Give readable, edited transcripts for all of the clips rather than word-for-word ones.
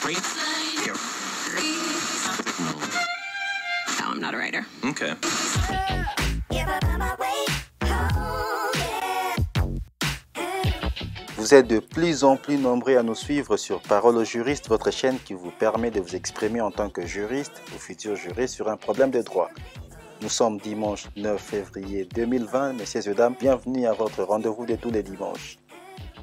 No, I'm not a writer. Okay. Vous êtes de plus en plus nombreux à nous suivre sur Parole aux juristes, votre chaîne qui vous permet de vous exprimer en tant que juriste ou futur juriste sur un problème de droit. Nous sommes dimanche 9 février 2020. Messieurs et dames, bienvenue à votre rendez-vous de tous les dimanches.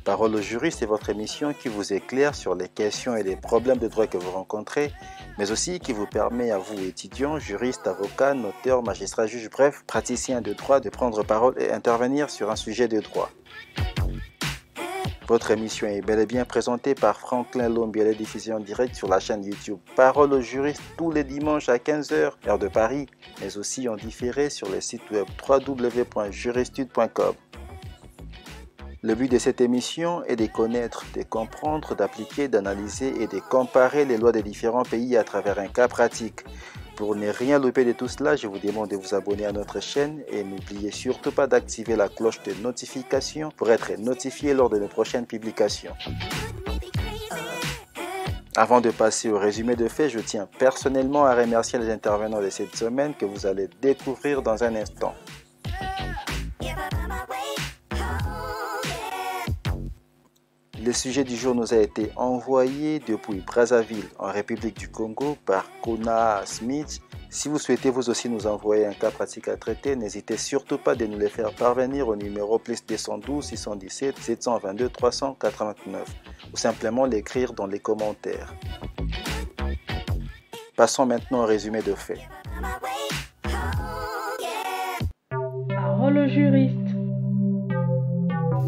Parole aux juristes est votre émission qui vous éclaire sur les questions et les problèmes de droit que vous rencontrez, mais aussi qui vous permet à vous, étudiants, juristes, avocats, notaires, magistrats, juges, bref, praticiens de droit, de prendre parole et intervenir sur un sujet de droit. Votre émission est bel et bien présentée par Franklin Lombiele, diffusion en direct sur la chaîne YouTube Parole aux juristes tous les dimanches à 15h, heure de Paris, mais aussi en différé sur le site web www.juristude.com. Le but de cette émission est de connaître, de comprendre, d'appliquer, d'analyser et de comparer les lois des différents pays à travers un cas pratique. Pour ne rien louper de tout cela, je vous demande de vous abonner à notre chaîne et n'oubliez surtout pas d'activer la cloche de notification pour être notifié lors de nos prochaines publications. Avant de passer au résumé de faits, je tiens personnellement à remercier les intervenants de cette semaine que vous allez découvrir dans un instant. Le sujet du jour nous a été envoyé depuis Brazzaville, en République du Congo, par Kona Smith. Si vous souhaitez vous aussi nous envoyer un cas pratique à traiter, n'hésitez surtout pas de nous les faire parvenir au numéro +212 617 722 389 ou simplement l'écrire dans les commentaires. Passons maintenant au résumé de faits. Parole au juriste.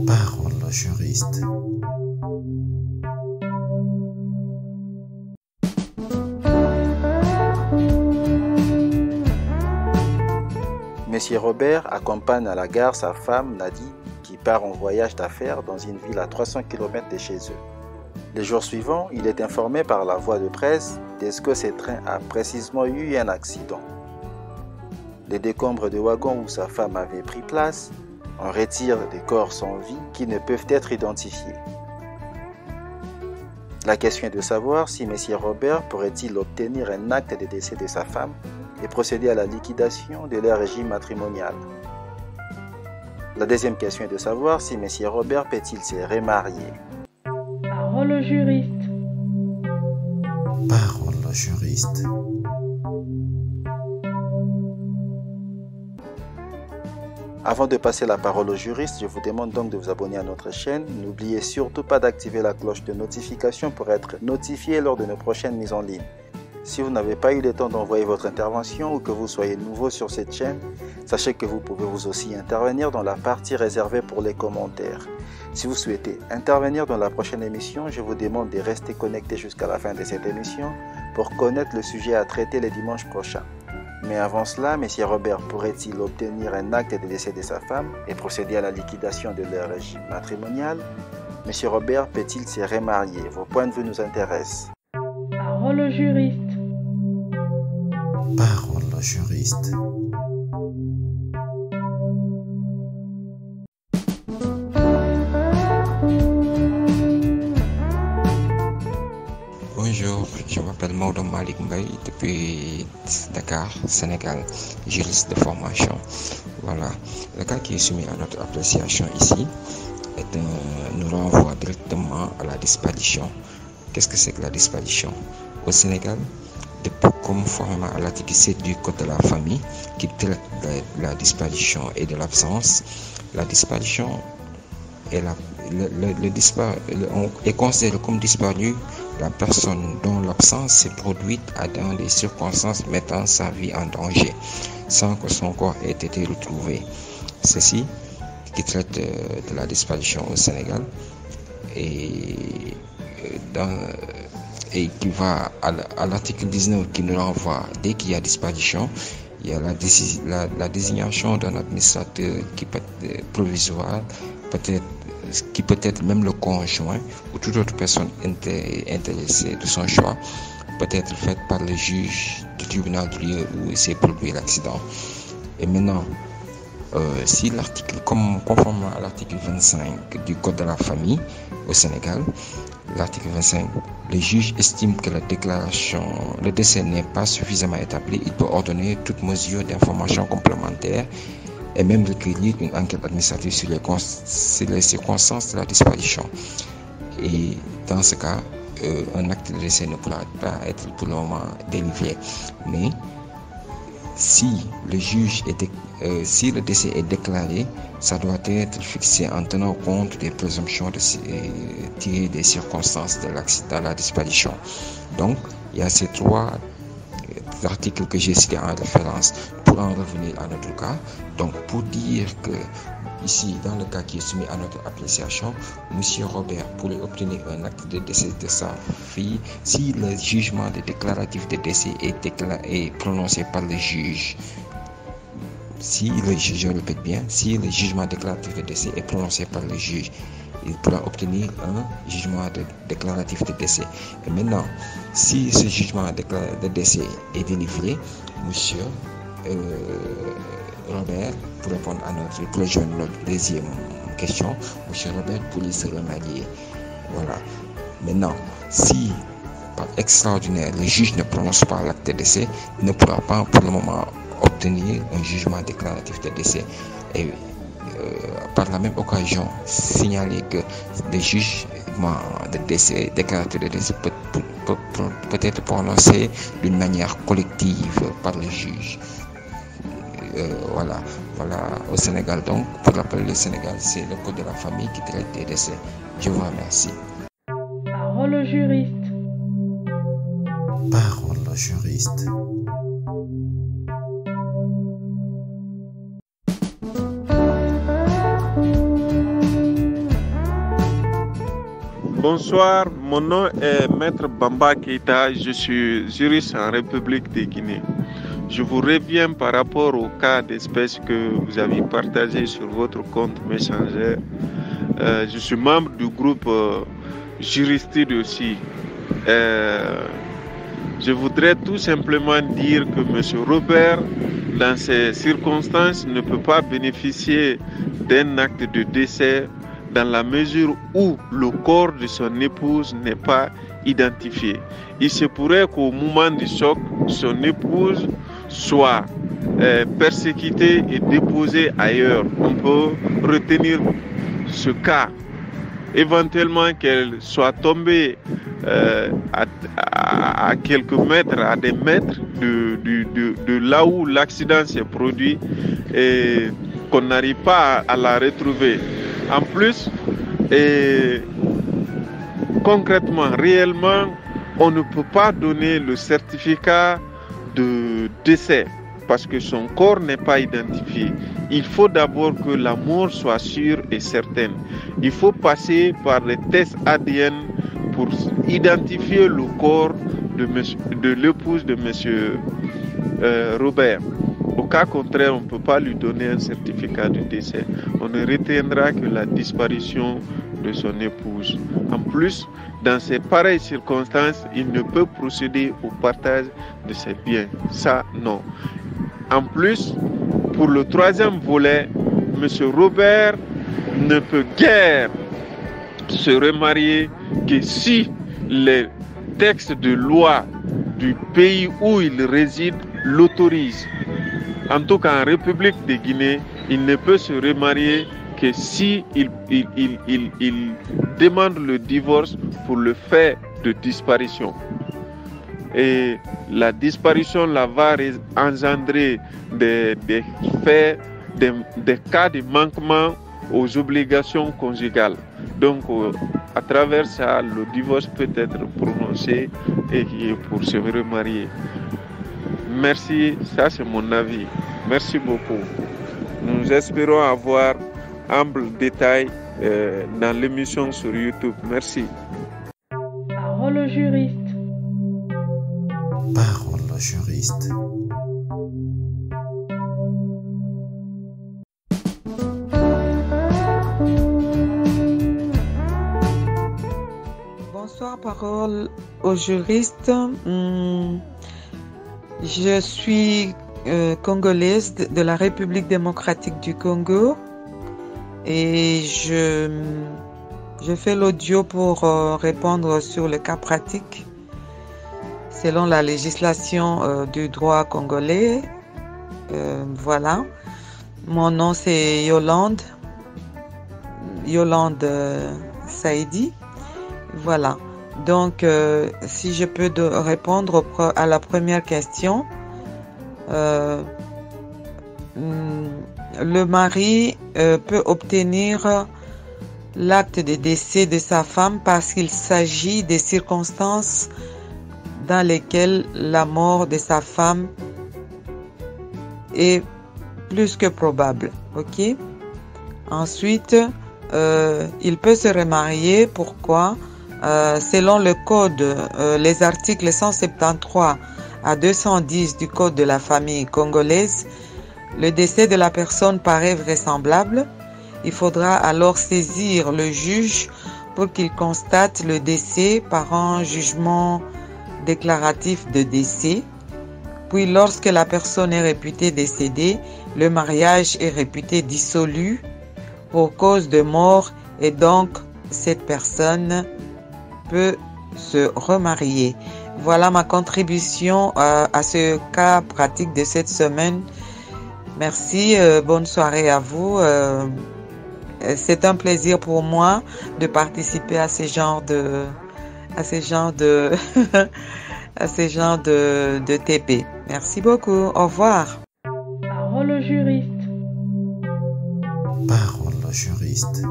Parole au juriste. Monsieur Robert accompagne à la gare sa femme Nadine qui part en voyage d'affaires dans une ville à 300 km de chez eux. Le jour suivant, il est informé par la voie de presse de ce que ce train a précisément eu un accident. Les décombres de wagon où sa femme avait pris place en retirent des corps sans vie qui ne peuvent être identifiés. La question est de savoir si Monsieur Robert pourrait-il obtenir un acte de décès de sa femme et procéder à la liquidation de leur régime matrimonial. La deuxième question est de savoir si M. Robert peut-il se remarier. Parole au juriste. Parole au juriste. Avant de passer la parole au juriste, je vous demande donc de vous abonner à notre chaîne. N'oubliez surtout pas d'activer la cloche de notification pour être notifié lors de nos prochaines mises en ligne. Si vous n'avez pas eu le temps d'envoyer votre intervention ou que vous soyez nouveau sur cette chaîne, sachez que vous pouvez vous aussi intervenir dans la partie réservée pour les commentaires. Si vous souhaitez intervenir dans la prochaine émission, je vous demande de rester connecté jusqu'à la fin de cette émission pour connaître le sujet à traiter le dimanche prochain. Mais avant cela, M. Robert pourrait-il obtenir un acte de décès de sa femme et procéder à la liquidation de leur régime matrimonial? M. Robert peut-il se remarier? Vos points de vue nous intéressent. Parole au juriste. Parole au juriste. Bonjour, je m'appelle Maodo Malik Mbaye depuis Dakar, Sénégal, juriste de formation. Voilà, le cas qui est soumis à notre appréciation ici nous renvoie directement à la disparition. Qu'est-ce que c'est que la disparition? Au Sénégal, conformément à l'article 7 du Code de la famille qui traite de la disparition et de l'absence, la disparition est est considérée comme disparue la personne dont l'absence s'est produite dans des circonstances mettant sa vie en danger sans que son corps ait été retrouvé. Ceci qui traite de la disparition au Sénégal et qui va à l'article 19 qui nous renvoie dès qu'il y a disparition, il y a la désignation d'un administrateur qui peut être provisoire, qui peut être même le conjoint ou toute autre personne intéressée de son choix, peut être faite par le juge du tribunal du lieu où s'est produit l'accident. Et maintenant, si conformément à l'article 25 du Code de la famille au Sénégal, l'article 25. Le juge estime que le décès n'est pas suffisamment établi, il peut ordonner toute mesure d'information complémentaire et même requérir une enquête administrative sur les circonstances de la disparition. Et dans ce cas, un acte de décès ne pourra pas être pour le moment délivré. Mais si le décès est déclaré, ça doit être fixé en tenant compte des présomptions tirées des circonstances de la disparition. Donc, il y a ces trois articles que j'ai cités en référence pour en revenir à notre cas. Donc, pour dire que ici, dans le cas qui est soumis à notre appréciation, M. Robert pourrait obtenir un acte de décès de sa fille si le jugement de déclaratif de décès est prononcé par le juge. Je répète bien, si le jugement déclaratif de décès est prononcé par le juge, il pourra obtenir un jugement déclaratif de décès. Et maintenant, si ce jugement de décès est délivré, monsieur Robert, pour répondre pour rejoindre notre deuxième question, monsieur Robert pourrait se remarier. Voilà. Maintenant, si par extraordinaire, le juge ne prononce pas l'acte de décès, il ne pourra pas pour le moment obtenir un jugement déclaratif de décès. Et par la même occasion, signaler que le jugement de décès, déclaratif de décès peut être prononcé d'une manière collective par le juge. Voilà, au Sénégal donc, pour rappeler le Sénégal, c'est le code de la famille qui traite des décès. Je vous remercie. Parole au juriste. Parole au juriste. Bonsoir, mon nom est Maître Bamba Keïta, je suis juriste en République de Guinée. Je vous reviens par rapport au cas d'espèce que vous avez partagé sur votre compte Messenger. Je suis membre du groupe Juristide aussi. Je voudrais tout simplement dire que M. Robert, dans ces circonstances, ne peut pas bénéficier d'un acte de décès dans la mesure où le corps de son épouse n'est pas identifié. Il se pourrait qu'au moment du choc, son épouse soit persécutée et déposée ailleurs. On peut retenir ce cas. Éventuellement qu'elle soit tombée à quelques mètres, à des mètres de là où l'accident s'est produit et qu'on n'arrive pas à la retrouver. En plus, concrètement, réellement, on ne peut pas donner le certificat de décès parce que son corps n'est pas identifié. Il faut d'abord que la mort soit sûre et certaine. Il faut passer par les tests ADN pour identifier le corps de l'épouse de M. Robert. Au cas contraire, on ne peut pas lui donner un certificat de décès. On ne retiendra que la disparition de son épouse. En plus, dans ces pareilles circonstances, il ne peut procéder au partage de ses biens. Ça, non. En plus, pour le troisième volet, M. Robert ne peut guère se remarier que si les textes de loi du pays où il réside l'autorisent. En tout cas, en République de Guinée, il ne peut se remarier que si il demande le divorce pour le fait de disparition. Et la disparition là va engendrer des faits, des cas de manquement aux obligations conjugales. Donc, à travers ça, le divorce peut être prononcé et pour se remarier. Merci, ça c'est mon avis. Merci beaucoup. Nous espérons avoir ample détail dans l'émission sur YouTube. Merci. Parole au juriste. Parole au juriste. Bonsoir, parole au juriste. Je suis congolaise de la République démocratique du Congo et je Je fais l'audio pour répondre sur le cas pratique. Selon la législation du droit congolais, voilà. Mon nom c'est Yolande Saïdi. Voilà. Donc, si je peux répondre à la première question, le mari peut obtenir l'acte de décès de sa femme parce qu'il s'agit des circonstances dans lesquelles la mort de sa femme est plus que probable. Ok? Ensuite, il peut se remarier. Pourquoi? Selon le code, les articles 173 à 210 du code de la famille congolaise, le décès de la personne paraît vraisemblable. Il faudra alors saisir le juge pour qu'il constate le décès par un jugement déclaratif de décès. Puis, lorsque la personne est réputée décédée, le mariage est réputé dissolu pour cause de mort et donc cette personne peut se remarier. Voilà ma contribution à ce cas pratique de cette semaine. Merci, bonne soirée à vous. C'est un plaisir pour moi de participer à ce genre de TP. Merci beaucoup. Au revoir. Parole au juriste. Parole au juriste.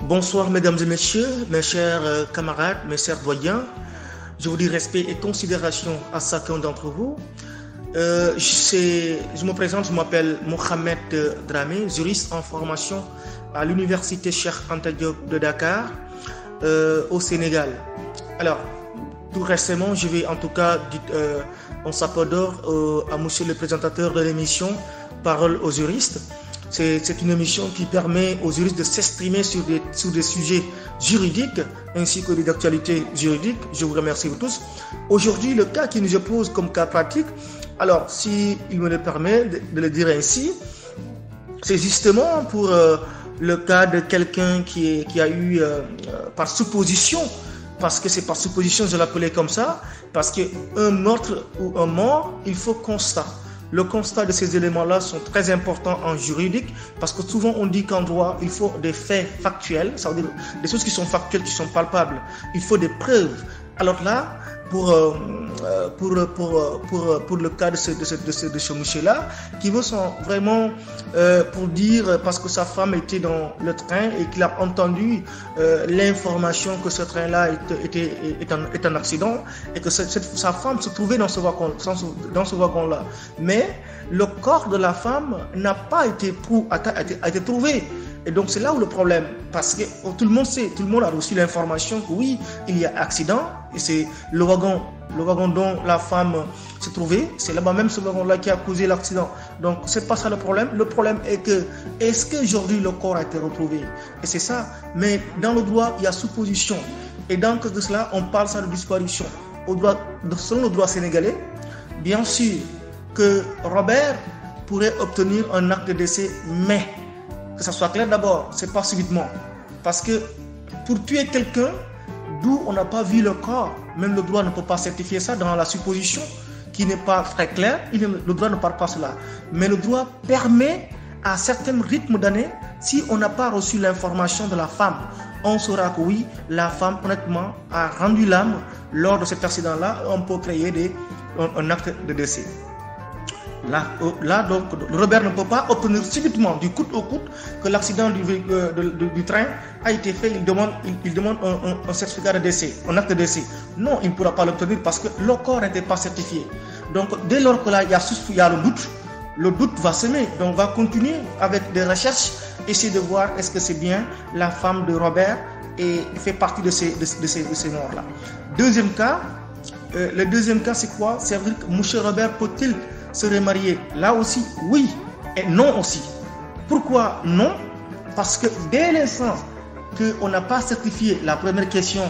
Bonsoir mesdames et messieurs, mes chers camarades, mes chers doyens. Je vous dis respect et considération à chacun d'entre vous. Je me présente, je m'appelle Mohamed Dramé, juriste en formation à l'université Cheikh Anta Diop de Dakar, au Sénégal. Alors, tout récemment, je vais en tout cas on s'appelle à monsieur le présentateur de l'émission Parole aux juristes. C'est une émission qui permet aux juristes de s'exprimer sur des sujets juridiques ainsi que d'actualité juridique. Je vous remercie vous tous. Aujourd'hui, le cas qui nous pose comme cas pratique, alors si il me le permet de le dire ainsi, c'est justement pour le cas de quelqu'un qui a eu par supposition, parce que c'est par supposition, je l'appelais comme ça, parce qu'un meurtre ou un mort, il faut constat. Le constat de ces éléments-là sont très importants en juridique parce que souvent on dit qu'en droit, il faut des faits factuels, ça veut dire des choses qui sont factuelles, qui sont palpables. Il faut des preuves. Alors là, pour le cas de ce monsieur-là, qui veut vraiment pour dire, parce que sa femme était dans le train et qu'il a entendu l'information que ce train-là est un accident et que sa femme se trouvait dans ce wagon-là. Mais le corps de la femme n'a pas été trouvé. Et donc c'est là où le problème, parce que tout le monde sait, tout le monde a reçu l'information que oui, il y a accident, et c'est le wagon dont la femme se trouvait, c'est là-bas même ce wagon-là qui a causé l'accident. Donc c'est pas ça le problème. Le problème est que, est-ce qu'aujourd'hui le corps a été retrouvé? Et c'est ça. Mais dans le droit, il y a supposition. Et dans de cela, on parle ça de disparition. Selon le droit sénégalais, bien sûr que Robert pourrait obtenir un acte de décès, mais que ça soit clair d'abord, c'est pas subitement. Parce que pour tuer quelqu'un, d'où on n'a pas vu le corps, même le droit ne peut pas certifier ça dans la supposition qui n'est pas très claire, le droit ne parle pas cela. Mais le droit permet à certains rythmes d'années, si on n'a pas reçu l'information de la femme, on saura que oui, la femme honnêtement a rendu l'âme lors de cet accident-là, on peut créer un acte de décès. Là, donc, Robert ne peut pas obtenir subitement, du coûte au coûte, que l'accident du train a été fait. Il demande un certificat de décès, un acte de décès. Non, il ne pourra pas l'obtenir parce que le corps n'était pas certifié. Donc, dès lors que là, il y a le doute va semer. Donc, on va continuer avec des recherches, essayer de voir est-ce que c'est bien la femme de Robert et fait partie de ces morts-là. Deuxième cas, le deuxième cas, c'est quoi? C'est vrai que M. Robert peut-il se remarier? Là aussi, oui et non aussi. Pourquoi non? Parce que dès l'instant qu'on n'a pas certifié la première question,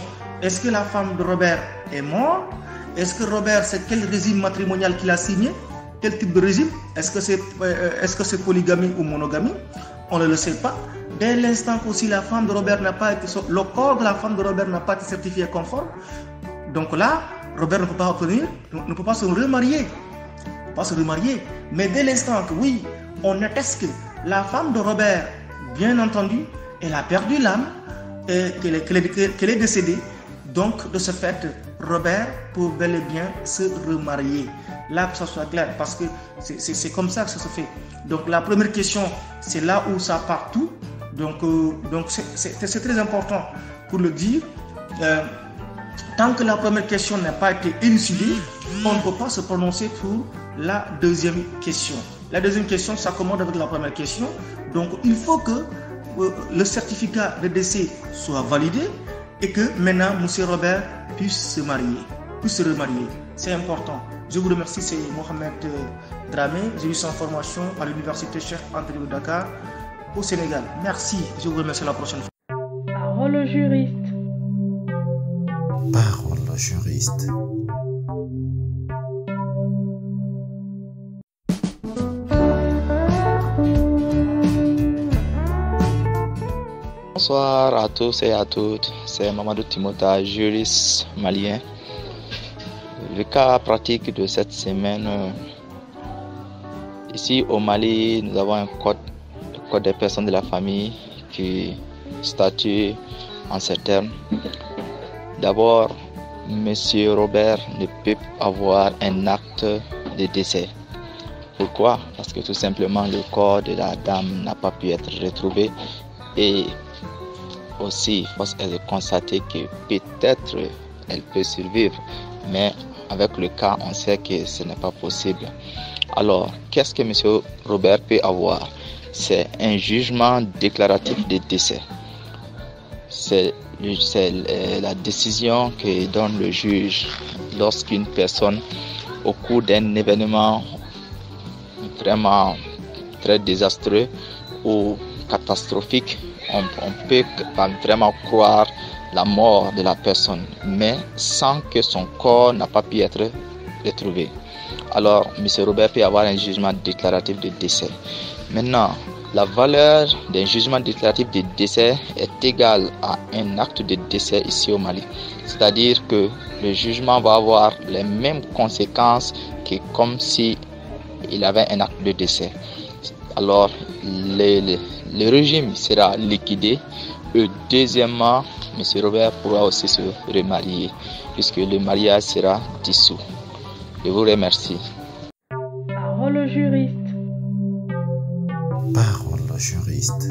est-ce que la femme de Robert est morte? Est-ce que Robert, c'est quel régime matrimonial qu'il a signé? Quel type de régime? Est-ce que c'est polygamie ou monogamie? On ne le sait pas. Dès l'instant aussi le corps de la femme de Robert n'a pas été certifié conforme, donc là, Robert ne peut pas se remarier. Mais dès l'instant que oui, on atteste que la femme de Robert, bien entendu, elle a perdu l'âme, et qu'elle est décédée, donc de ce fait, Robert peut bel et bien se remarier. Là, que ça soit clair, parce que c'est comme ça que ça se fait. Donc la première question, c'est là où ça part tout. Donc c'est très important pour le dire. Tant que la première question n'a pas été élucidée, on ne peut pas se prononcer pour la deuxième question. La deuxième question s'accommode avec la première question. Donc il faut que le certificat de décès soit validé et que maintenant M. Robert puisse se remarier. C'est important. Je vous remercie, c'est Mohamed Dramé. J'ai eu son formation à l'université Cheikh Anta Diop de Dakar au Sénégal. Merci, je vous remercie, à la prochaine fois. Parole au juriste. Parole au juriste. Bonsoir à tous et à toutes, c'est Mamadou Timota, juriste malien. Le cas pratique de cette semaine, ici au Mali, nous avons un code des personnes de la famille qui statue en ces termes. D'abord, Monsieur Robert ne peut avoir un acte de décès. Pourquoi? Parce que tout simplement le corps de la dame n'a pas pu être retrouvé et aussi, force est de constater que peut-être elle peut survivre, mais avec le cas, on sait que ce n'est pas possible. Alors, qu'est-ce que M. Robert peut avoir? C'est un jugement déclaratif de décès. C'est la décision que donne le juge lorsqu'une personne, au cours d'un événement vraiment très désastreux ou catastrophique, on peut vraiment croire la mort de la personne, mais sans que son corps n'a pas pu être retrouvé. Alors, M. Robert peut avoir un jugement déclaratif de décès. Maintenant, la valeur d'un jugement déclaratif de décès est égale à un acte de décès ici au Mali. C'est-à-dire que le jugement va avoir les mêmes conséquences que comme si il avait un acte de décès. Alors, le régime sera liquidé. Et deuxièmement, M. Robert pourra aussi se remarier puisque le mariage sera dissous. Je vous remercie. Parole au juriste. Parole au juriste.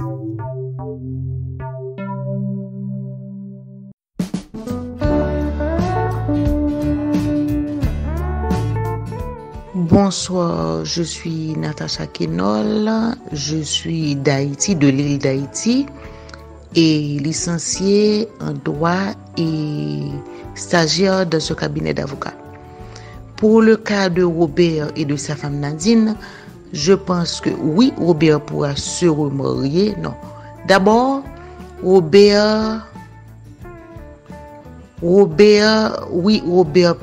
Bonsoir, je suis Natacha Kenol, je suis d'Haïti, de l'île d'Haïti, et licenciée en droit et stagiaire dans ce cabinet d'avocats. Pour le cas de Robert et de sa femme Nadine, je pense que oui, Robert pourra se remarier. Non. D'abord, Robert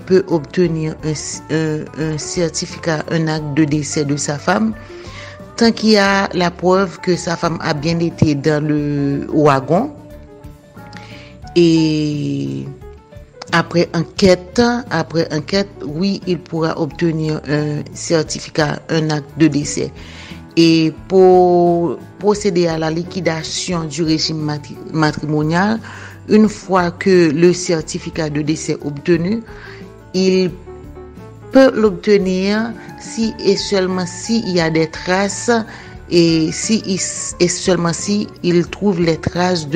peut obtenir un certificat, un acte de décès de sa femme, tant qu'il y a la preuve que sa femme a bien été dans le wagon. Et après enquête, oui, il pourra obtenir un certificat, un acte de décès. Et pour procéder à la liquidation du régime matrimonial, une fois que le certificat de décès est obtenu, il peut l'obtenir si et seulement s'il y a des traces et seulement si il trouve les traces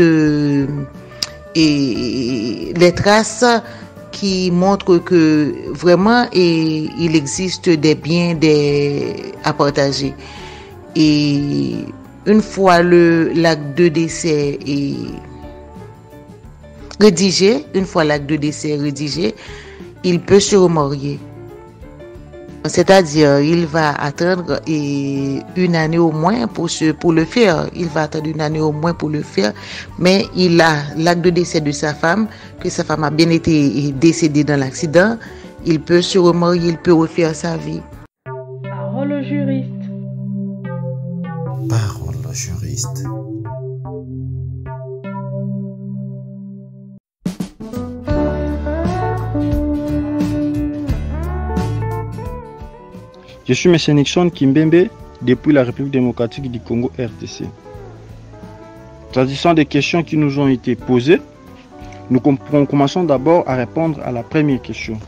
qui montrent que vraiment il existe des biens à partager. Et une fois l'acte de décès est rédigé, il peut se remarier. C'est-à-dire, il va attendre une année au moins pour le faire. Il va attendre une année au moins pour le faire. Mais il a l'acte de décès de sa femme, que sa femme a bien été décédée dans l'accident. il peut se remarier, il peut refaire sa vie. Parole au juriste. Parole au juriste. Je suis M. Nixon Kimbembe depuis la République démocratique du Congo RDC. S'agissant des questions qui nous ont été posées, nous commençons d'abord à répondre à la première question,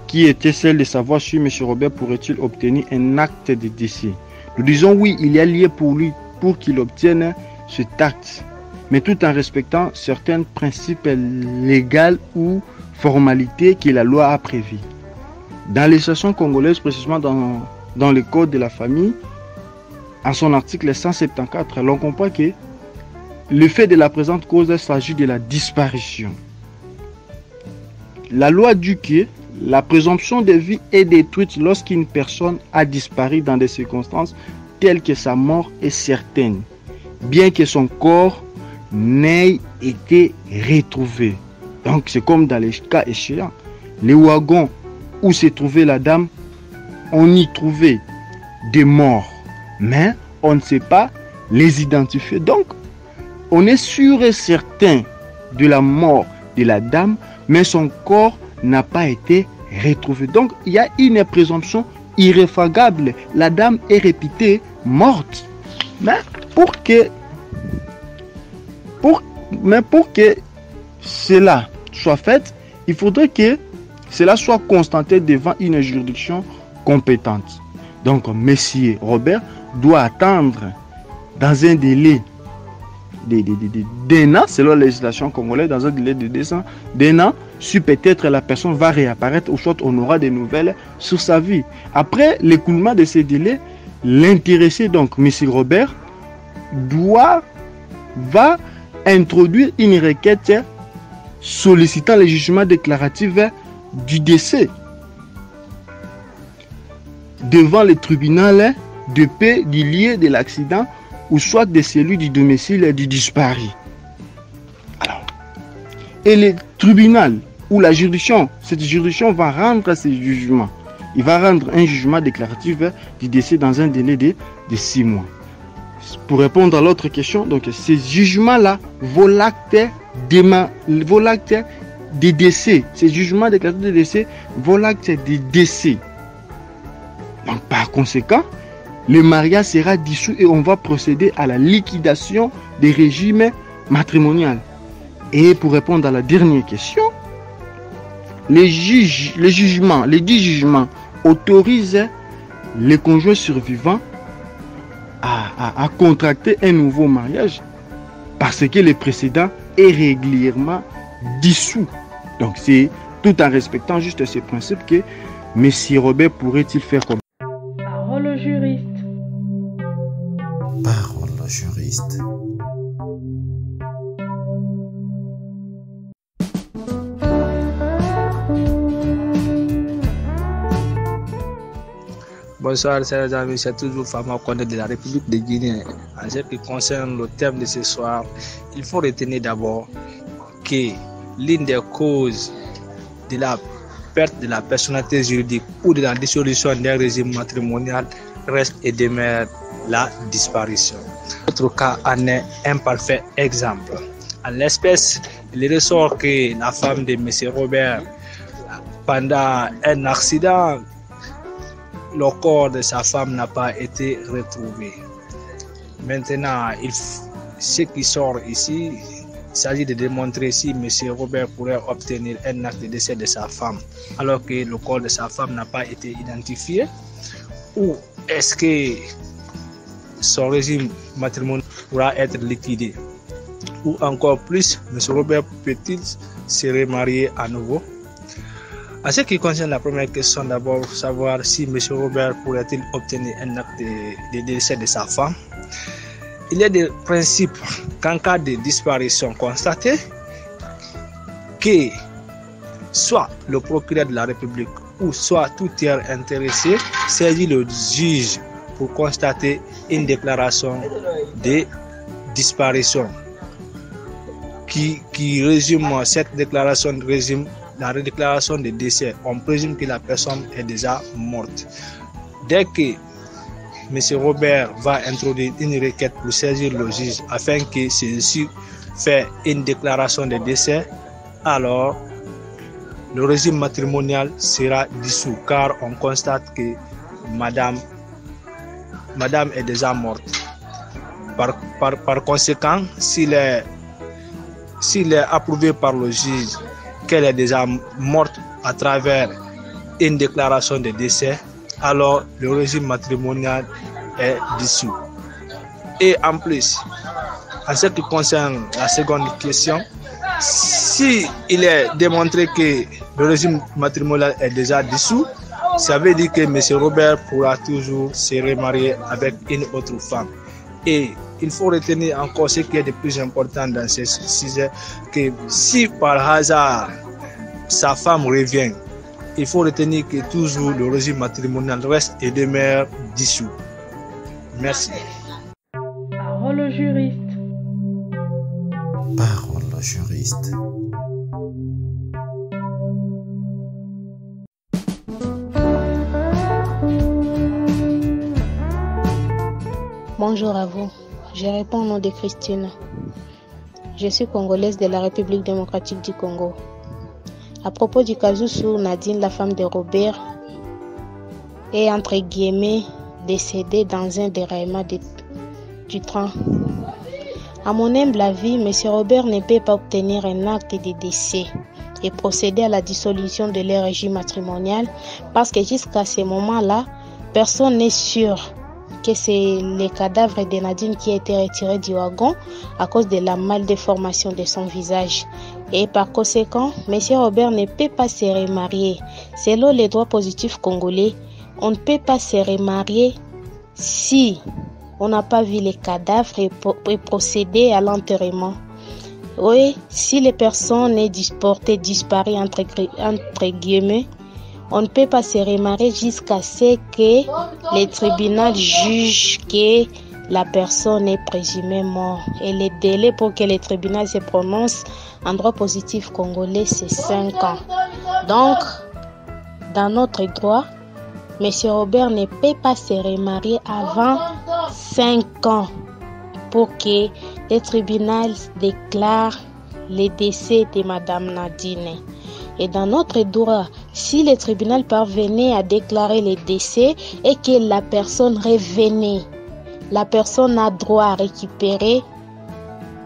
qui était celle de savoir si M. Robert pourrait-il obtenir un acte de décès. Nous disons oui, il y a lieu pour lui pour qu'il obtienne cet acte, mais tout en respectant certains principes légaux ou formalités que la loi a prévues. Dans la législation congolaise, précisément dans le Code de la famille, en son article 174, l'on comprend que le fait de la présente cause s'agit de la disparition. La loi dit que la présomption de vie est détruite lorsqu'une personne a disparu dans des circonstances telles que sa mort est certaine, bien que son corps n'ait été retrouvé. Donc c'est comme dans les cas échéants. Les wagons où se trouvait la dame, on y trouvait des morts, mais on ne sait pas les identifier. Donc, on est sûr et certain de la mort de la dame, mais son corps n'a pas été retrouvé. Donc, il y a une présomption irréfragable. La dame est réputée morte. Mais pour que cela soit fait, il faudrait que cela soit constaté devant une juridiction compétente. Donc, M. Robert doit attendre dans un délai d'un an, selon la législation congolaise, dans un délai d'un an, si peut-être la personne va réapparaître ou soit on aura des nouvelles sur sa vie. Après l'écoulement de ces délais, l'intéressé, donc M. Robert, va introduire une requête sollicitant le jugement déclaratif du décès devant le tribunal de paix du lieu de l'accident ou soit de celui du domicile du disparu. Alors, et le tribunal ou la juridiction, cette juridiction va rendre ce jugement. Il va rendre un jugement déclaratif du décès dans un délai de 6 mois. Pour répondre à l'autre question, donc ces jugements-là vaut l'acte des décès. Ces jugements déclaratifs de décès vaut l'acte des décès. Donc par conséquent, le mariage sera dissous et on va procéder à la liquidation des régimes matrimoniaux. Et pour répondre à la dernière question, les 10 jugements autorisent les conjoints survivants à contracter un nouveau mariage parce que le précédent est régulièrement dissous. Donc c'est tout en respectant juste ces principes que M. Robert pourrait-il faire comme Parole au juriste. Parole au juriste. Bonsoir, chers amis, c'est toujours Fama Condé de la République de Guinée. En ce qui concerne le thème de ce soir, il faut retenir d'abord que l'une des causes de la perte de la personnalité juridique ou de la dissolution d'un régime matrimonial reste et demeure la disparition. Notre cas en est un parfait exemple. En l'espèce, il ressort que la femme de M. Robert, pendant un accident, le corps de sa femme n'a pas été retrouvé. Maintenant, ce qui sort ici, il s'agit de démontrer si M. Robert pourrait obtenir un acte de décès de sa femme, alors que le corps de sa femme n'a pas été identifié, ou est-ce que son régime matrimonial pourra être liquidé, ou encore plus, M. Robert peut-il se remarier à nouveau? En ce qui concerne la première question, d'abord savoir si M. Robert pourrait-il obtenir un acte de décès de sa femme. Il y a des principes qu'en cas de disparition constatée, que soit le procureur de la République ou soit tout tiers intéressé saisit le juge pour constater une déclaration de disparition qui résume, cette déclaration résume la déclaration de décès, on présume que la personne est déjà morte. Dès que M. Robert va introduire une requête pour saisir le juge afin que celui-ci fait une déclaration de décès, alors le régime matrimonial sera dissous car on constate que madame est déjà morte. Par conséquent, s'il est approuvé par le juge qu'elle est déjà morte à travers une déclaration de décès, alors le régime matrimonial est dissous. Et en plus, en ce qui concerne la seconde question, si il est démontré que le régime matrimonial est déjà dissous, ça veut dire que M. Robert pourra toujours se remarier avec une autre femme. Et il faut retenir encore ce qui est de plus important dans ce sujet, que si par hasard sa femme revient, il faut retenir que toujours le régime matrimonial reste et demeure dissous. Merci. Parole au juriste. Parole au juriste. Bonjour à vous. Je réponds au nom de Christine. Je suis congolaise de la République démocratique du Congo. À propos du cas où Nadine, la femme de Robert, est entre guillemets décédée dans un déraillement du train. À mon humble avis, M. Robert ne peut pas obtenir un acte de décès et procéder à la dissolution de leur régime matrimonial parce que jusqu'à ce moment-là, personne n'est sûr que c'est le cadavre de Nadine qui a été retiré du wagon à cause de la maldeformation de son visage. Et par conséquent, M. Robert ne peut pas se remarier. Selon les droits positifs congolais, on ne peut pas se remarier si on n'a pas vu les cadavres et procéder à l'enterrement. Oui, si les personnes sont portées disparues entre guillemets, on ne peut pas se remarier jusqu'à ce que le tribunal juge que la personne est présumée morte. Et le délai pour que le tribunal se prononce en droit positif congolais, c'est 5 ans. Donc, dans notre droit, M. Robert ne peut pas se remarier avant 5 ans pour que le tribunal déclare le décès de Mme Nadine. Et dans notre droit, si le tribunal parvenait à déclarer le décès et que la personne revenait, la personne a droit à récupérer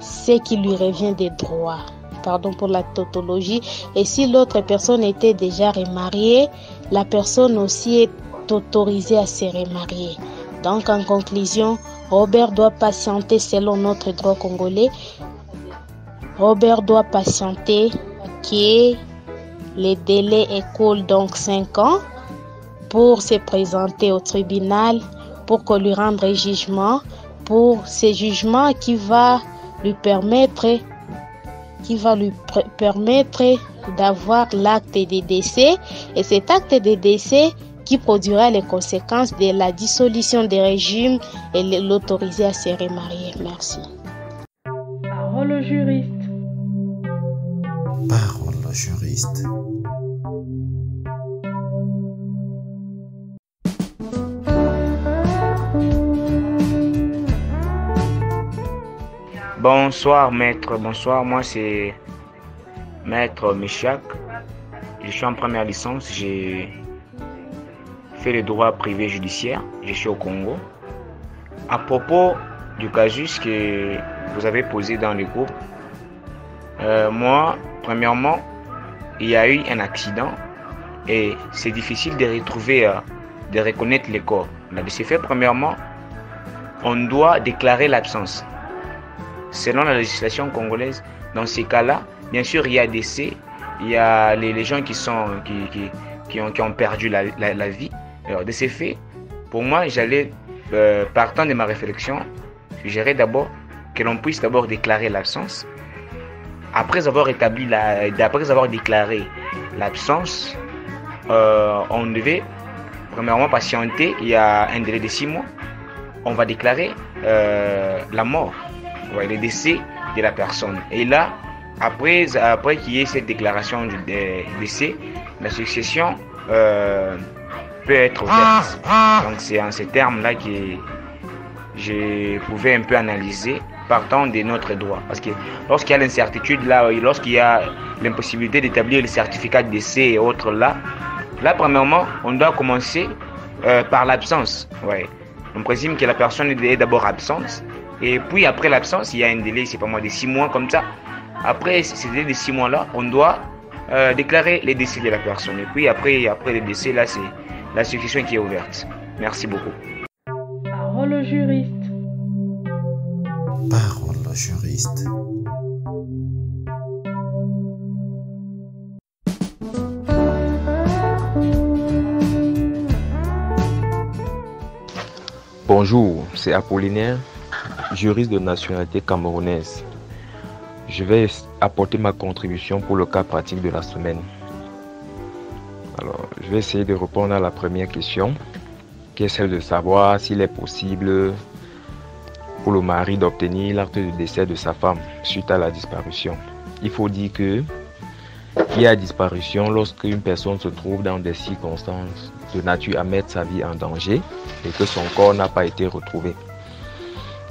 ce qui lui revient des droits. Pardon pour la tautologie. Et si l'autre personne était déjà remariée, la personne aussi est autorisée à se remarier. Donc en conclusion, Robert doit patienter selon notre droit congolais. Robert doit patienter que les délais écoulent donc 5 ans pour se présenter au tribunal, pour qu'on lui rende un jugement, pour ce jugement qui va lui permettre d'avoir l'acte de décès. Et cet acte de décès qui produira les conséquences de la dissolution des régimes et l'autoriser à se remarier. Merci. Parole au juriste. Parole au juriste. Bonsoir maître, bonsoir, moi c'est maître Michak, je suis en première licence, j'ai fait le droit privé judiciaire, je suis au Congo. À propos du casus que vous avez posé dans le groupe, moi, premièrement, il y a eu un accident et c'est difficile de retrouver, de reconnaître les corps. De ce fait, premièrement, on doit déclarer l'absence. Selon la législation congolaise, dans ces cas-là, bien sûr, il y a décès, il y a les gens qui ont perdu la vie. Alors, de ces faits, pour moi, j'allais, partant de ma réflexion, suggérer d'abord que l'on puisse d'abord déclarer l'absence. Après avoir déclaré l'absence, on devait premièrement patienter. Il y a un délai de 6 mois. On va déclarer la mort, le décès de la personne. Et là, après qu'il y ait cette déclaration du décès, la succession peut être ouverte. Donc c'est en ces termes-là que je pouvais un peu analyser partant de notre droit. Parce que lorsqu'il y a l'incertitude là, lorsqu'il y a l'impossibilité d'établir le certificat de décès et autres là, premièrement, on doit commencer par l'absence. Ouais. On présume que la personne est d'abord absente. Et puis après l'absence, il y a un délai, c'est pas moi, de 6 mois comme ça. Après ces délais de 6 mois-là, on doit déclarer les décès de la personne. Et puis après le décès, là, c'est la succession qui est ouverte. Merci beaucoup. Parole au juriste. Parole au juriste. Bonjour, c'est Apollinaire, juriste de nationalité camerounaise. Je vais apporter ma contribution pour le cas pratique de la semaine. Alors, je vais essayer de répondre à la première question, qui est celle de savoir s'il est possible pour le mari d'obtenir l'acte de décès de sa femme suite à la disparition. Il faut dire qu'il y a disparition lorsqu'une personne se trouve dans des circonstances de nature à mettre sa vie en danger et que son corps n'a pas été retrouvé.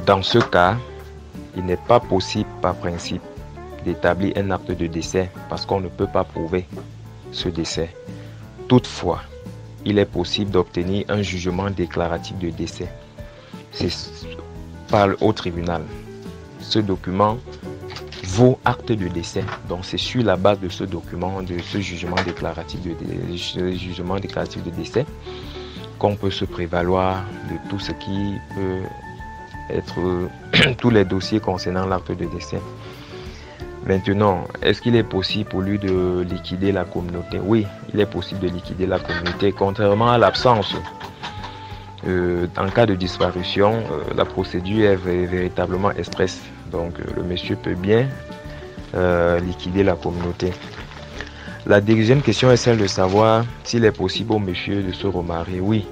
Dans ce cas, il n'est pas possible par principe d'établir un acte de décès parce qu'on ne peut pas prouver ce décès. Toutefois, il est possible d'obtenir un jugement déclaratif de décès. C'est au tribunal. Ce document vaut acte de décès. Donc c'est sur la base de ce document, de ce jugement déclaratif de décès, qu'on peut se prévaloir de tout ce qui peut être tous les dossiers concernant l'acte de décès. Maintenant, est-ce qu'il est possible pour lui de liquider la communauté? Oui, il est possible de liquider la communauté, contrairement à l'absence. En cas de disparition, la procédure est véritablement expresse. Donc le monsieur peut bien liquider la communauté. La deuxième question est celle de savoir s'il est possible au monsieur de se remarier. Oui,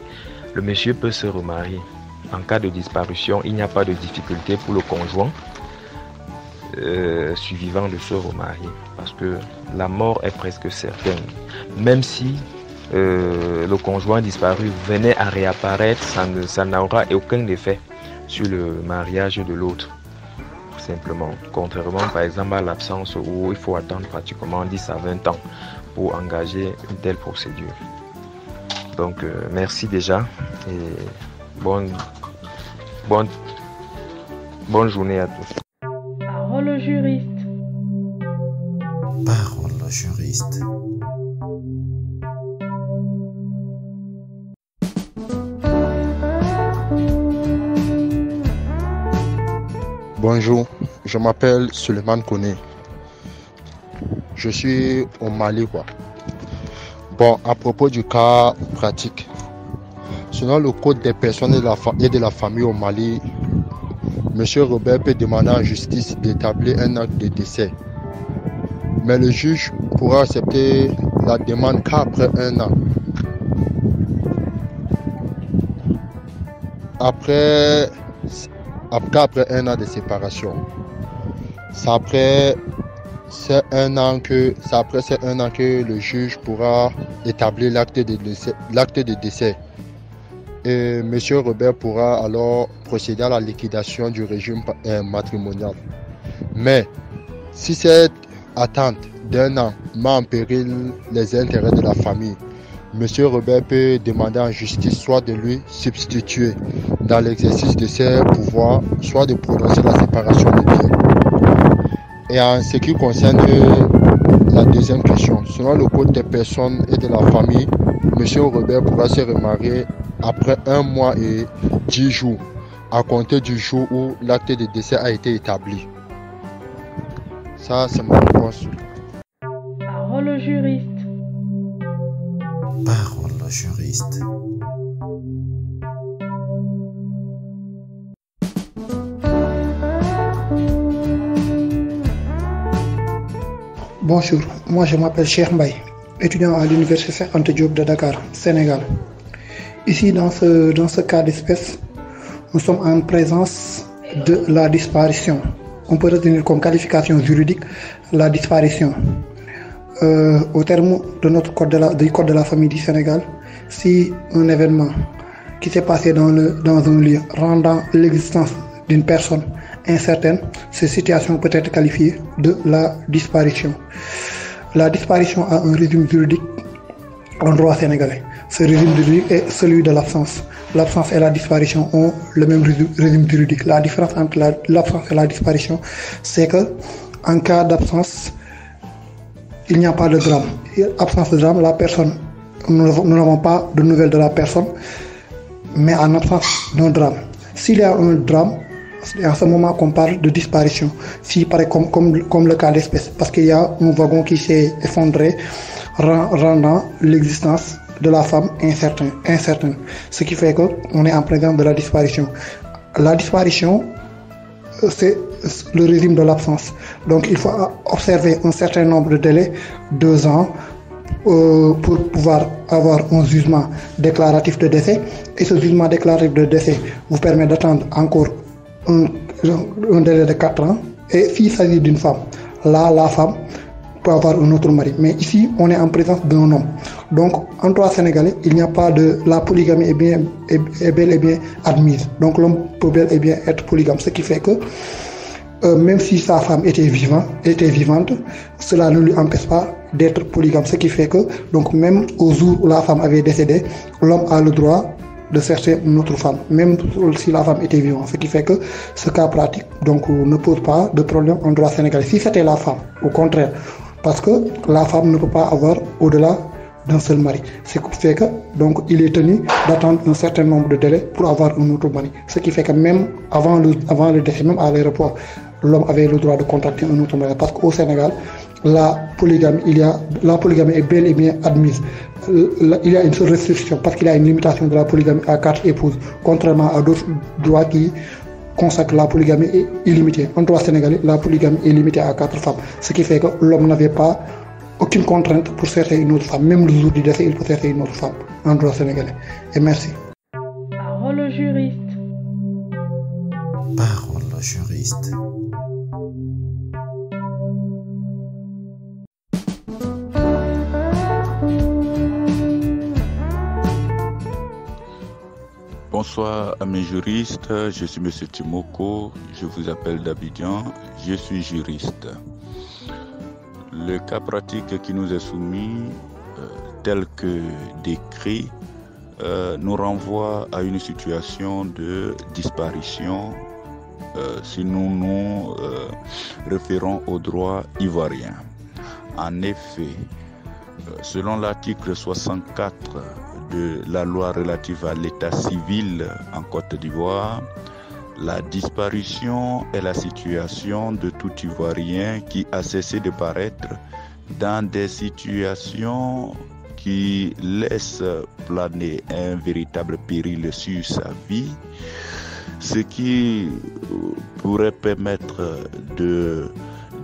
le monsieur peut se remarier. En cas de disparition, il n'y a pas de difficulté pour le conjoint survivant de se remarier. Parce que la mort est presque certaine. Même si le conjoint disparu venait à réapparaître, ça n'aura aucun effet sur le mariage de l'autre. Simplement, contrairement par exemple à l'absence où il faut attendre pratiquement 10 à 20 ans pour engager une telle procédure. Donc merci déjà et bonne journée à tous. Parole au juriste. Parole au juriste. Bonjour, je m'appelle Suleiman Kone. Je suis au Mali, quoi. Bon, à propos du cas pratique, selon le code des personnes et de la famille au Mali, M. Robert peut demander en justice d'établir un acte de décès. Mais le juge pourra accepter la demande qu'après un an. Après un an de séparation. C'est après ces un an que le juge pourra établir l'acte de décès. Et M. Robert pourra alors procéder à la liquidation du régime matrimonial. Mais si cette attente d'un an met en péril les intérêts de la famille, M. Robert peut demander en justice soit de lui substituer dans l'exercice de ses pouvoirs, soit de prononcer la séparation des biens. Et en ce qui concerne la deuxième question, selon le code des personnes et de la famille, M. Robert pourra se remarier après 1 mois et 10 jours, à compter du jour où l'acte de décès a été établi. Ça, c'est ma réponse. Parole au juriste. Parole au juriste. Bonjour, moi je m'appelle Cheikh Mbaye, étudiant à l'université Anta Diop de Dakar, Sénégal. Ici, dans ce cas d'espèce, nous sommes en présence de la disparition on peut retenir comme qualification juridique la disparition. Au terme de notre du code de la famille du Sénégal, si un événement qui s'est passé dans un lieu rendant l'existence d'une personne incertaine, cette situation peut être qualifiée de la disparition. La disparition a un régime juridique en droit sénégalais. Ce régime juridique est celui de l'absence. L'absence et la disparition ont le même régime juridique. La différence entre l'absence et la disparition, c'est que en cas d'absence, il n'y a pas de drame. Absence de drame, la personne, nous n'avons pas de nouvelles de la personne, mais en absence d'un drame. S'il y a un drame, c'est à ce moment qu'on parle de disparition. Si, pareil, comme le cas d'espèce, parce qu'il y a un wagon qui s'est effondré, rendant l'existence de la femme incertaine. Ce qui fait qu'on est en présence de la disparition. La disparition, c'est le régime de l'absence. Donc il faut observer un certain nombre de délais, 2 ans, pour pouvoir avoir un jugement déclaratif de décès. Et ce jugement déclaratif de décès vous permet d'attendre encore un délai de 4 ans. Et s'il s'agit d'une femme, là, la femme peut avoir un autre mari. Mais ici, on est en présence d'un homme. Donc, en droit sénégalais, il n'y a pas de... La polygamie est bel et bien admise. Donc, l'homme peut bel et bien être polygame. Ce qui fait que, même si sa femme était vivante, cela ne lui empêche pas d'être polygame. Ce qui fait que, donc, même au jour où la femme avait décédé, l'homme a le droit de chercher une autre femme, même si la femme était vivante. Ce qui fait que ce cas pratique donc, ne pose pas de problème en droit sénégalais. Si c'était la femme, au contraire, parce que la femme ne peut pas avoir au-delà d'un seul mari. Ce qui fait que donc il est tenu d'attendre un certain nombre de délais pour avoir un autre mari. Ce qui fait que même avant le décès, même à l'aéroport, l'homme avait le droit de contracter un autre mari. Parce qu'au Sénégal, la polygamie est bel et bien admise. Il y a une seule restriction parce qu'il y a une limitation de la polygamie à 4 épouses, contrairement à d'autres droits qui consacrent la polygamie est illimitée. En droit sénégalais, la polygamie est limitée à 4 femmes. Ce qui fait que l'homme n'avait pas aucune contrainte pour chercher une autre femme. Même le jour du décès, il peut chercher une autre femme en droit sénégalais. Et merci. Parole au juriste. Parole au juriste. Bonsoir à mes juristes, je suis M. Timoko, je vous appelle d'Abidjan, je suis juriste. Le cas pratique qui nous est soumis, tel que décrit, nous renvoie à une situation de disparition si nous nous référons au droit ivoirien. En effet, selon l'article 64 de la loi relative à l'état civil en Côte d'Ivoire, la disparition est la situation de tout Ivoirien qui a cessé de paraître dans des situations qui laissent planer un véritable péril sur sa vie, ce qui pourrait permettre de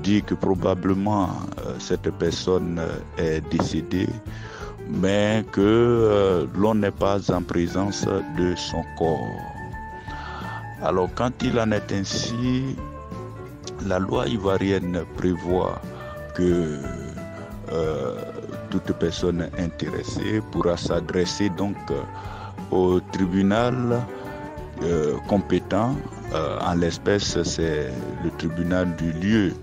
dire que probablement cette personne est décédée, mais que l'on n'est pas en présence de son corps. Alors quand il en est ainsi, la loi ivoirienne prévoit que toute personne intéressée pourra s'adresser donc au tribunal compétent. En l'espèce, c'est le tribunal du lieu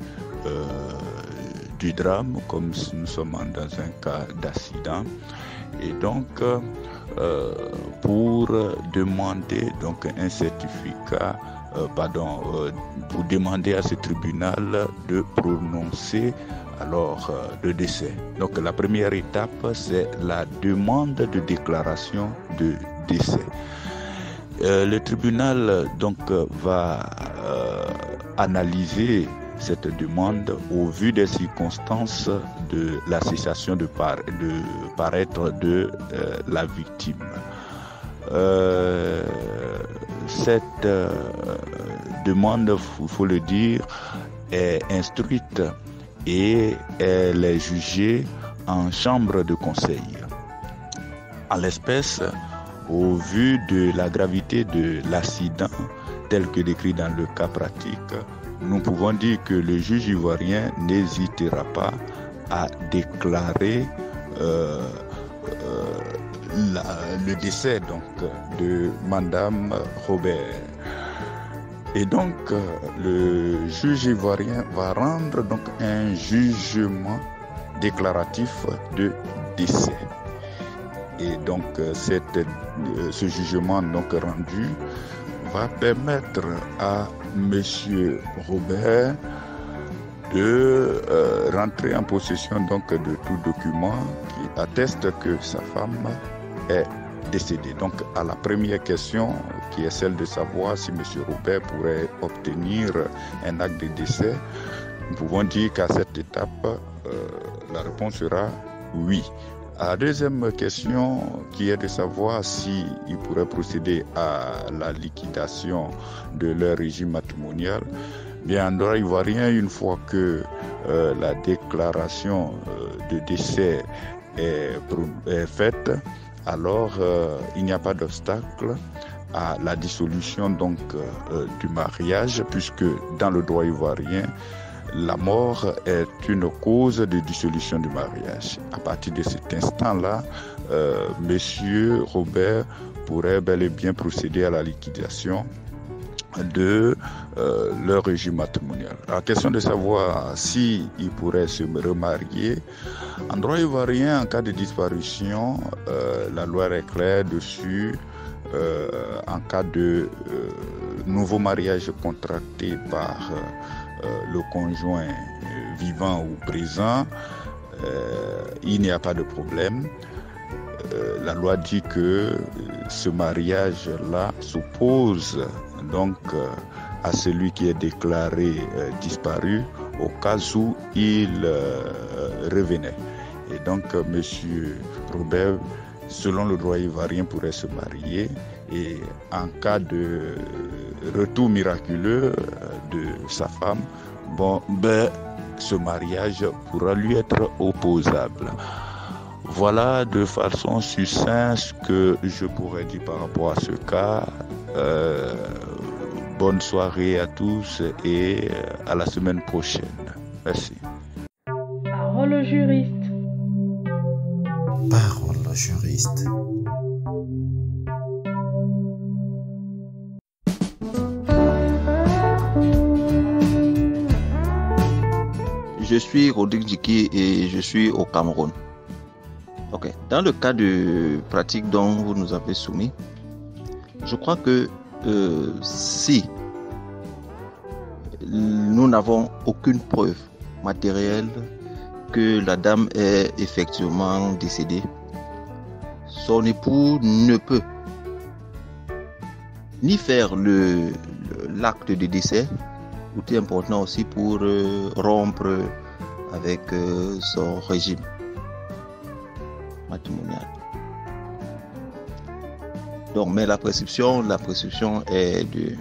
du drame, comme si nous sommes dans un cas d'accident, et donc pour demander donc un certificat, pour demander à ce tribunal de prononcer alors le décès. Donc la première étape, c'est la demande de déclaration de décès. Le tribunal donc va analyser cette demande au vu des circonstances de la cessation de paraître de la victime. Cette demande, il faut le dire, est instruite et elle est jugée en chambre de conseil. En l'espèce, au vu de la gravité de l'accident tel que décrit dans le cas pratique, nous pouvons dire que le juge ivoirien n'hésitera pas à déclarer le décès donc, de Madame Robert. Et donc, le juge ivoirien va rendre donc un jugement déclaratif de décès. Et donc, ce jugement donc rendu va permettre à Monsieur Robert de rentrer en possession donc de tout document qui atteste que sa femme est décédée. Donc, à la première question, qui est celle de savoir si M. Robert pourrait obtenir un acte de décès, nous pouvons dire qu'à cette étape, la réponse sera oui. À la deuxième question, qui est de savoir s'il pourrait procéder à la liquidation de leur régime matrimonial, bien, en droit ivoirien, une fois que la déclaration de décès est faite, alors il n'y a pas d'obstacle à la dissolution donc du mariage, puisque dans le droit ivoirien, la mort est une cause de dissolution du mariage. À partir de cet instant-là, Monsieur Robert pourrait bel et bien procéder à la liquidation de leur régime matrimonial. La question de savoir s'il pourrait se remarier, en droit ivoirien, en cas de disparition, la loi est claire dessus. En cas de nouveau mariage contracté par le conjoint vivant ou présent, il n'y a pas de problème. La loi dit que ce mariage-là s'oppose donc à celui qui est déclaré disparu au cas où il revenait. Et donc, Monsieur Robert, selon le droit ivoirien, pourrait se marier, et en cas de retour miraculeux de sa femme, ce mariage pourra lui être opposable. Voilà de façon succincte ce que je pourrais dire par rapport à ce cas. Bonne soirée à tous et à la semaine prochaine. Merci. Parole au juriste. Parole au juriste. Je suis Rodrigue Djiki et je suis au Cameroun. Ok. Dans le cas de pratique dont vous nous avez soumis, je crois que si nous n'avons aucune preuve matérielle que la dame est effectivement décédée, son époux ne peut ni faire l'acte de décès, tout est important aussi pour rompre avec son régime matrimonial. Donc, mais la prescription est de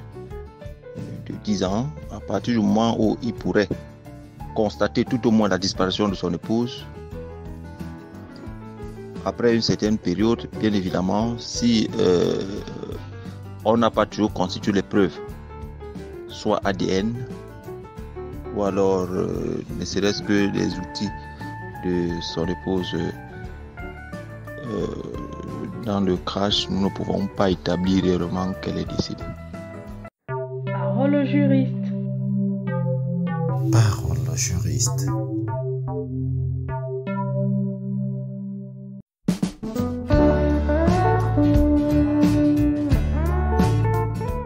10 ans, à partir du moment où il pourrait constater tout au moins la disparition de son épouse. Après une certaine période, bien évidemment, si on n'a pas toujours constitué les preuves, soit ADN, ou alors ne serait-ce que les outils de son épouse, dans le crash, nous ne pouvons pas établir réellement qu'elle est décédée. Parole au juriste. Parole au juriste.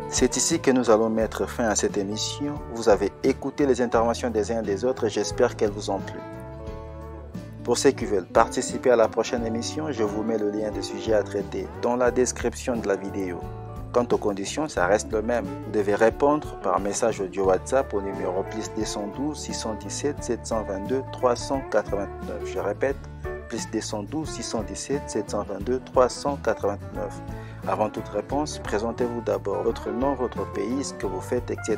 C'est ici que nous allons mettre fin à cette émission. Vous avez écouté les interventions des uns et des autres et j'espère qu'elles vous ont plu. Pour ceux qui veulent participer à la prochaine émission, je vous mets le lien des sujets à traiter dans la description de la vidéo. Quant aux conditions, ça reste le même. Vous devez répondre par message audio WhatsApp au numéro +212 617 722 389. Je répète, +212 617 722 389. Avant toute réponse, présentez-vous d'abord votre nom, votre pays, ce que vous faites, etc.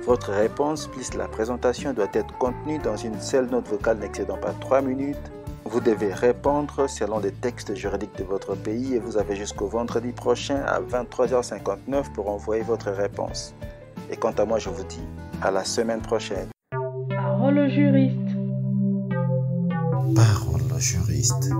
Votre réponse plus la présentation doit être contenue dans une seule note vocale n'excédant pas 3 minutes. Vous devez répondre selon les textes juridiques de votre pays et vous avez jusqu'au vendredi prochain à 23h59 pour envoyer votre réponse. Et quant à moi, je vous dis à la semaine prochaine. Parole au juriste. Parole au juriste.